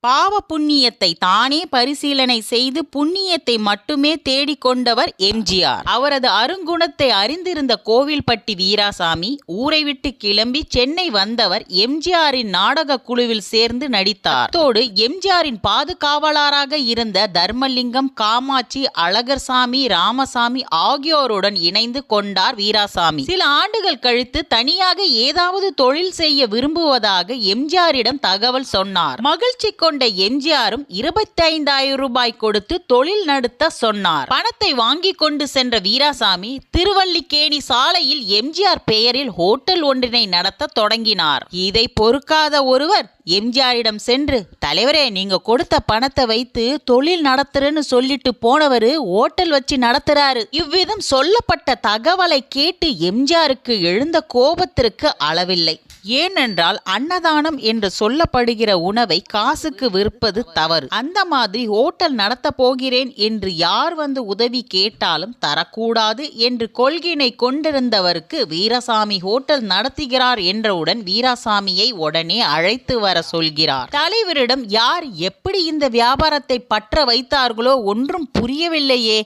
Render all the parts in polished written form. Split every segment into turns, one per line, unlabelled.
பாவ புண்ணியத்தை தானே பரிசீலனை செய்து புண்ணியத்தை மட்டுமே தேடிக்கொண்டவர் எம்ஜிஆர். அவரது அருங்குணத்தை அறிந்திருந்த கோவில்பட்டி வீராசாமி ஊரை விட்டு கிளம்பி சென்னை வந்தவர் எம்ஜிஆரின் நாடக குழுவில் சேர்ந்து நடித்தார். அத்தோடு எம்ஜிஆரின் பாதுகாவலராக இருந்த தர்மலிங்கம், காமாட்சி, அழகர்சாமி, ராமசாமி ஆகியோருடன் இணைந்து கொண்டார் வீராசாமி. சில ஆண்டுகள் கழித்து தனியாக ஏதாவது தொழில் செய்ய விரும்புவதாக எம்ஜிஆரிடம் தகவல் சொன்னார். மகிழ்ச்சி கொண்ட எம்ஜிஆரும் 25,000 ரூபாய் கொடுத்து தொழில் நடத்த சொன்னார். பணத்தை வாங்கி கொண்டு சென்ற வீராசாமி திருவல்லிக்கேணி சாலையில் எம்ஜிஆர் பெயரில் ஹோட்டல் ஒன்றினை நடத்த தொடங்கினார். இதை பொறுக்காத ஒருவர் எம்ஜிஆரிடம் சென்று, தலைவரே, நீங்க கொடுத்த பணத்தை வைத்து தொழில் நடத்துறேன்னு சொல்லிட்டு போனவரு ஹோட்டல் வச்சு நடத்துறாரு. இவ்விதம் சொல்லப்பட்ட தகவலை கேட்டு எம்ஜிஆருக்கு எழுந்த கோபத்திற்கு அளவில்லை. ஏனென்றால் அன்னதானம் என்று சொல்லப்படுகிற உணவை காசுக்கு விற்பது தவறு. அந்த மாதிரி ஹோட்டல் நடத்த போகிறேன் என்று யார் வந்து உதவி கேட்டாலும் தரக்கூடாது என்று கொள்கையினை கொண்டிருந்தவருக்கு வீராசாமி ஹோட்டல் நடத்துகிறார் என்றவுடன் வீராசாமியை உடனே அழைத்து வர சொல்கிறார். தலைவரிடம் யார் எப்படி இந்த வியாபாரத்தை பற்ற வைத்தார்களோ ஒன்றும் புரியவில்லையே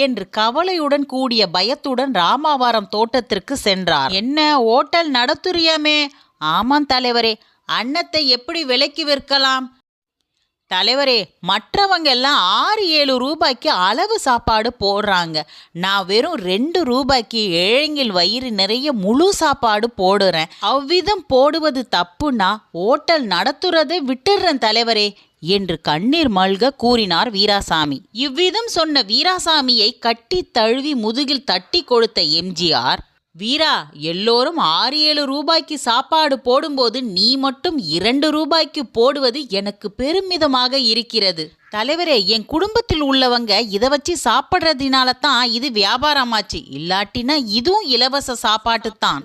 என்று கவலையுடன் கூடிய பயத்துடன் ராமாவரம் தோட்டத்திற்கு சென்றார். என்ன ஹோட்டல் நடத்துறியாமே? ஆமாம் தலைவரே. அன்னத்தை எப்படி விலைக்கு விற்கலாம்? தலைவரே, மற்றவங்க எல்லாம் 6-7 ரூபாய்க்கு அளவு சாப்பாடு போடுறாங்க. நான் வெறும் 2 ரூபாய்க்கு ஏழைங்கள் வயிறு நிறைய முழு சாப்பாடு போடுறேன். அவ்விதம் போடுவது தப்புனா ஹோட்டல் நடத்துறதை விட்டுடுறேன் தலைவரே என்று கண்ணீர் மல்க கூறினார் வீராசாமி. இவ்விதம் சொன்ன வீராசாமியை கட்டி தழுவி முதுகில் தட்டி கொடுத்த எம்ஜிஆர், வீரா, எல்லோரும் 6-7 ரூபாய்க்கு சாப்பாடு போடும்போது நீ மட்டும் 2 ரூபாய்க்கு போடுவது எனக்கு பெருமிதமாக இருக்கிறது. தலைவரே, என் குடும்பத்தில் உள்ளவங்க இதை வச்சு சாப்பிட்றதுனால தான் இது வியாபாரமாச்சு. இல்லாட்டினா இதுவும் இலவச சாப்பாட்டு தான்.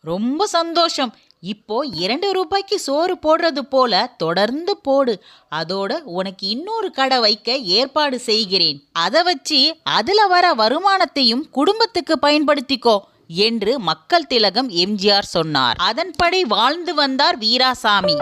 ரொம்ப சந்தோஷம். இப்போ 2 ரூபாய்க்கு சோறு போடுறது போல தொடர்ந்து போடு. அதோட உனக்கு இன்னொரு கடை வைக்க ஏற்பாடு செய்கிறேன். அதை வச்சு அதுல வர வருமானத்தையும் குடும்பத்துக்கு பயன்படுத்திக்கோ என்று மக்கள் திலகம் எம்ஜிஆர் சொன்னார். அதன்படி வாழ்ந்து வந்தார் வீராசாமி.